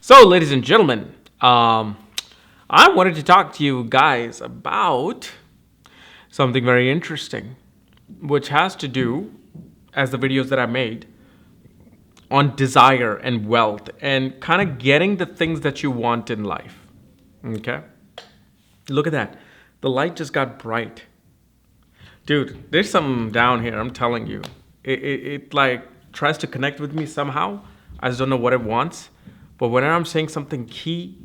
So, ladies and gentlemen, I wanted to talk to you guys about something very interesting, which has to do, as the videos that I made, on desire and wealth and kind of getting the things that you want in life. Okay? Look at that. The light just got bright. Dude, there's something down here, I'm telling you. It like tries to connect with me somehow. I just don't know what it wants. But whenever I'm saying something key,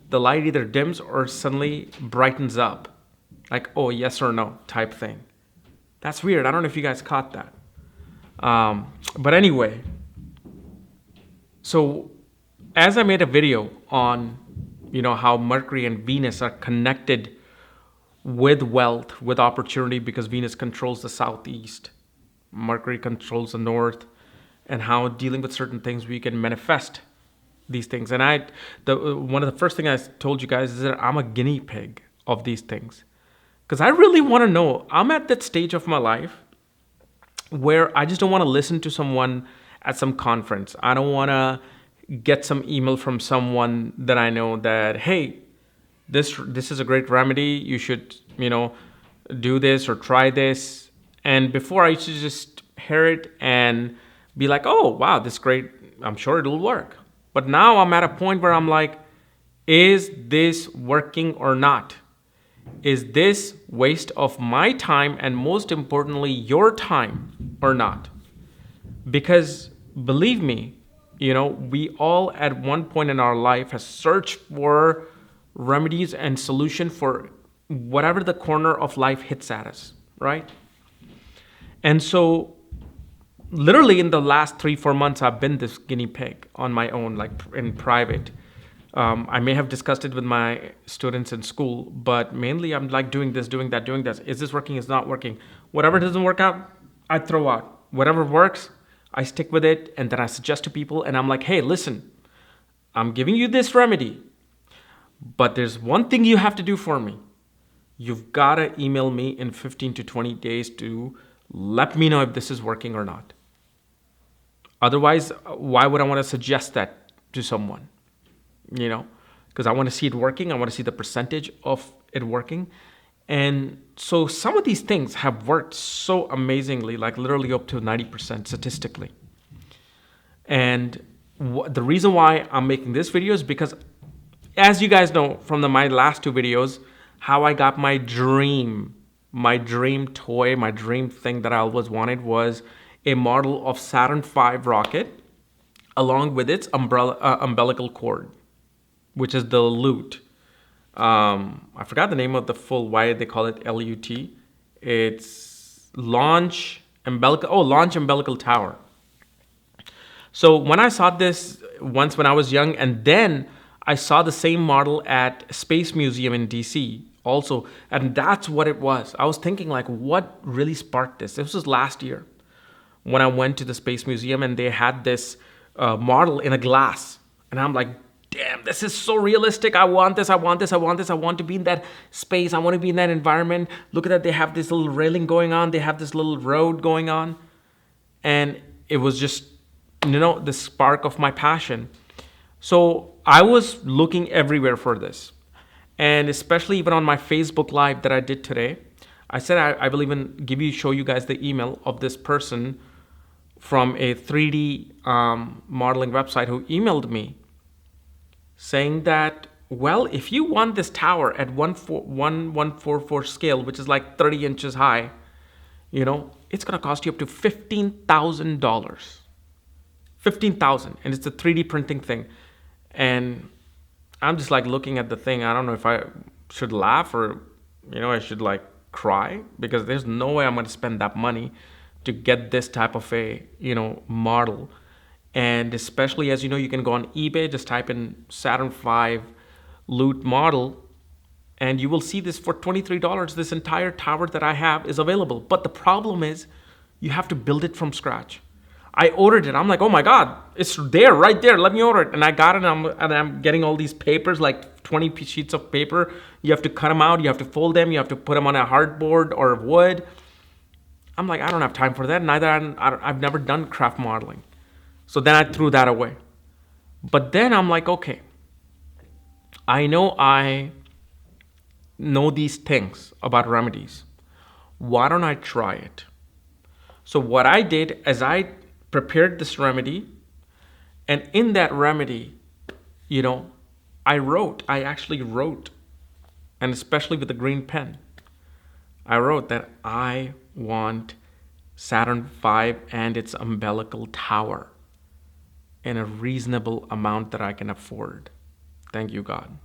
the light either dims or suddenly brightens up. Like, oh, yes or no type thing. That's weird. I don't know if you guys caught that. But anyway, so as I made a video on, how Mercury and Venus are connected with wealth, with opportunity, because Venus controls the southeast, Mercury controls the north, and how dealing with certain things we can manifest these things. And one of the first things I told you guys is that I'm a guinea pig of these things, because I really want to know. I'm at that stage of my life where I just don't want to listen to someone at some conference. I don't want to get some email from someone that I know that, hey, this is a great remedy. You should, do this or try this. And before, I used to just hear it and be like, oh, wow, this is great. I'm sure it'll work. But now I'm at a point where I'm like, is this working or not? Is this waste of my time and, most importantly, your time or not? Because believe me, we all at one point in our life have searched for remedies and solution for whatever the corner of life hits at us, right? And so literally in the last 3-4 months, I've been this guinea pig on my own, like in private. I may have discussed it with my students in school, but mainly I'm like doing this, doing that, doing this. Is this working? Is not working? Whatever doesn't work out, I throw out. Whatever works, I stick with it, and then I suggest to people, and I'm like, hey, listen, I'm giving you this remedy, but there's one thing you have to do for me. You've got to email me in 15 to 20 days to let me know if this is working or not. Otherwise, why would I want to suggest that to someone? Because I want to see it working. I want to see the percentage of it working. And so some of these things have worked so amazingly, like literally up to 90% statistically. And the reason why I'm making this video is because, as you guys know from my last 2 videos, how I got my dream toy, my dream thing that I always wanted was a model of Saturn V rocket along with its umbilical cord, which is the LUT. I forgot the name of the full, why they call it LUT. It's Launch Umbilical Tower. So when I saw this once when I was young, and then I saw the same model at Space Museum in DC also, and that's what it was. I was thinking, like, what really sparked this? This was last year when I went to the Space Museum and they had this model in a glass. And I'm like, damn, this is so realistic. I want this. I want to be in that space. I want to be in that environment. Look at that. They have this little railing going on. They have this little road going on. And it was just, the spark of my passion. So I was looking everywhere for this. And especially even on my Facebook Live that I did today, I said I will even show you guys the email of this person from a 3D modeling website who emailed me saying that, well, if you want this tower at 1:144 scale, which is like 30 inches high, it's going to cost you up to $15,000. $15,000, and it's a 3D printing thing. And I'm just like looking at the thing. I don't know if I should laugh or, I should like cry, because there's no way I'm going to spend that money to get this type of a, model. And especially, as you can go on eBay, just type in Saturn V LUT model, and you will see this for $23. This entire tower that I have is available. But the problem is you have to build it from scratch. I ordered it. I'm like, oh my God, it's there, right there. Let me order it. And I got it, and I'm getting all these papers, like 20 sheets of paper. You have to cut them out. You have to fold them. You have to put them on a hardboard or wood. I'm like, I don't have time for that. I've never done craft modeling. So then I threw that away. But then I'm like, okay, I know these things about remedies. Why don't I try it? So what I did is I prepared this remedy, and in that remedy, you know, I actually wrote, and especially with the green pen, I wrote that I want Saturn V and its umbilical tower in a reasonable amount that I can afford. Thank you, God.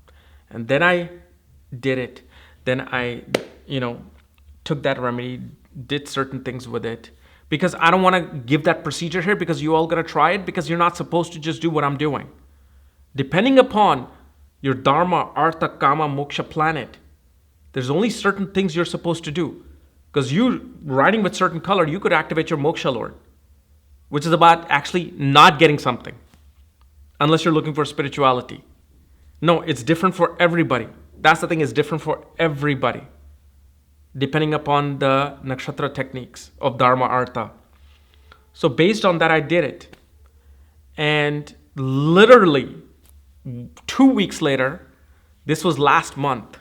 And then I did it. Then I, you know, took that remedy, did certain things with it. Because I don't want to give that procedure here because you all got to try it because you're not supposed to just do what I'm doing. Depending upon your Dharma, Artha, Kama, Moksha planet, there's only certain things you're supposed to do. Because you riding with certain color, you could activate your Moksha Lord, which is about actually not getting something, unless you're looking for spirituality. No, it's different for everybody. That's the thing, it's different for everybody, depending upon the nakshatra techniques of Dharma Artha. So based on that, I did it. And literally 2 weeks later, this was last month,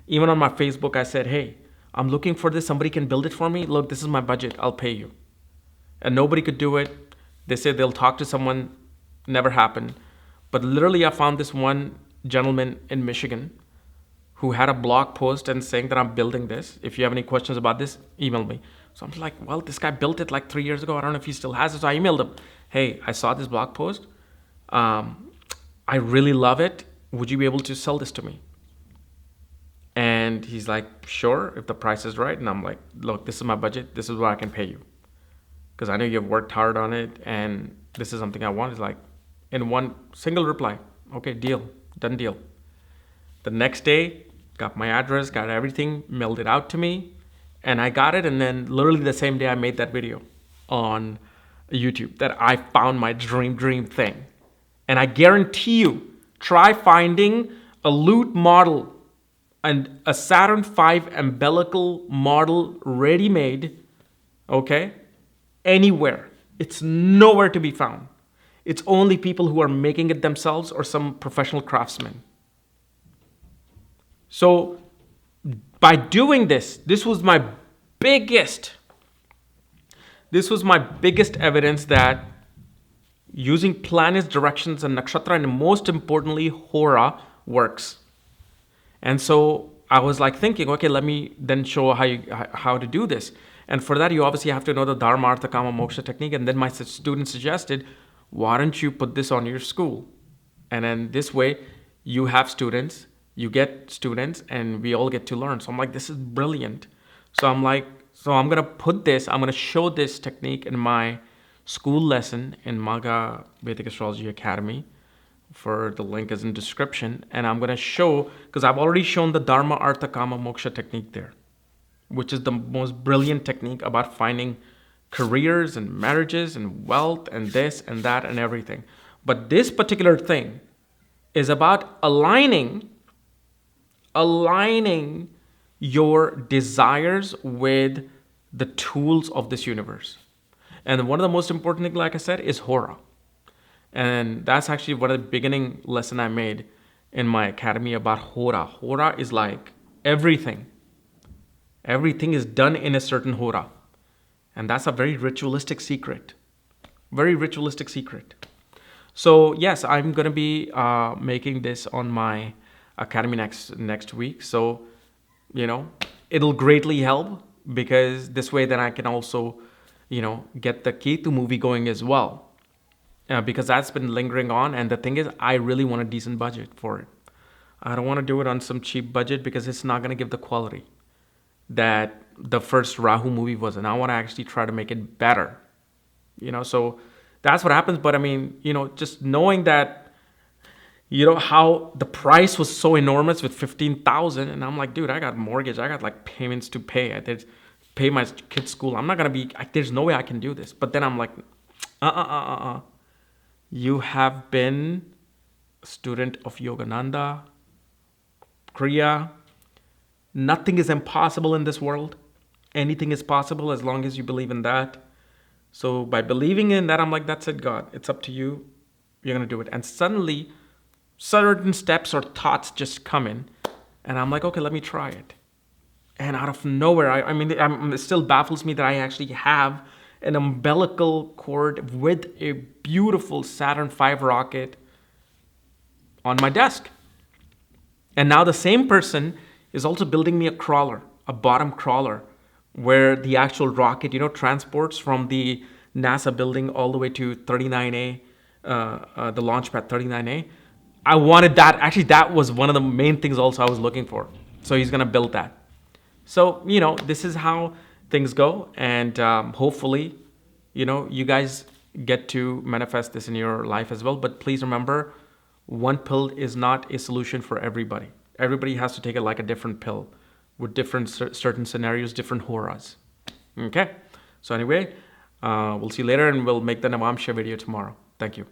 even on my Facebook, I said, hey, I'm looking for this. Somebody can build it for me. Look, this is my budget. I'll pay you. And nobody could do it. They said they'll talk to someone. Never happened. But literally, I found this one gentleman in Michigan who had a blog post and saying that I'm building this. If you have any questions about this, email me. So I'm like, well, this guy built it like 3 years ago. I don't know if he still has it. So I emailed him. Hey, I saw this blog post. I really love it. Would you be able to sell this to me? And he's like, sure, if the price is right. And I'm like, look, this is my budget. This is what I can pay you. Because I know you've worked hard on it. And this is something I want. He's like, in one single reply, okay, deal, done deal. The next day, got my address, got everything, mailed it out to me. And I got it. And then literally the same day I made that video on YouTube that I found my dream thing. And I guarantee you, try finding a loot model and a Saturn V umbilical model ready-made, okay, anywhere. It's nowhere to be found. It's only people who are making it themselves or some professional craftsmen. So by doing this, this was my biggest evidence that using planets, directions, and nakshatra, and most importantly, Hora, works. And so I was like thinking, okay, let me then show how to do this. And for that, you obviously have to know the Dharma, Artha, Kama, Moksha technique. And then my student suggested, why don't you put this on your school? And then this way, you have students, you get students, and we all get to learn. So I'm like, this is brilliant. So I'm like, so I'm going to show this technique in my school lesson in Maga Vedic Astrology Academy. For the link is in description. And I'm going to show, because I've already shown the Dharma, Artha, Kama, Moksha technique there, which is the most brilliant technique about finding careers and marriages and wealth and this and that and everything. But this particular thing is about aligning your desires with the tools of this universe. And one of the most important things, like I said, is Hora. And that's actually one of the beginning lesson I made in my academy about Hora. Hora is like everything. Everything is done in a certain Hora. And that's a very ritualistic secret. Very ritualistic secret. So yes, I'm going to be making this on my academy next week. So, it'll greatly help because this way then I can also, get the Ketu movie going as well. Because that's been lingering on. And the thing is, I really want a decent budget for it. I don't want to do it on some cheap budget because it's not going to give the quality that the first Rahu movie was. And I want to actually try to make it better. So that's what happens. But I mean, just knowing that, how the price was so enormous with 15,000. And I'm like, dude, I got mortgage. I got like payments to pay. I did pay my kids' school. I'm not going to be, there's no way I can do this. But then I'm like, You have been a student of Yogananda, Kriya. Nothing is impossible in this world. Anything is possible as long as you believe in that. So by believing in that, I'm like, that's it, God. It's up to you. You're going to do it. And suddenly, certain steps or thoughts just come in. And I'm like, okay, let me try it. And out of nowhere, it still baffles me that I actually have an umbilical cord with a beautiful Saturn V rocket on my desk. And now the same person is also building me a crawler, a bottom crawler, where the actual rocket, transports from the NASA building all the way to 39A, the launch pad 39A. I wanted that. Actually, that was one of the main things also I was looking for. So he's going to build that. So, this is how things go. And hopefully, you guys get to manifest this in your life as well. But please remember, one pill is not a solution for everybody. Everybody has to take it like a different pill with different certain scenarios, different horas. Okay? So anyway, we'll see you later and we'll make the Navamsha video tomorrow. Thank you.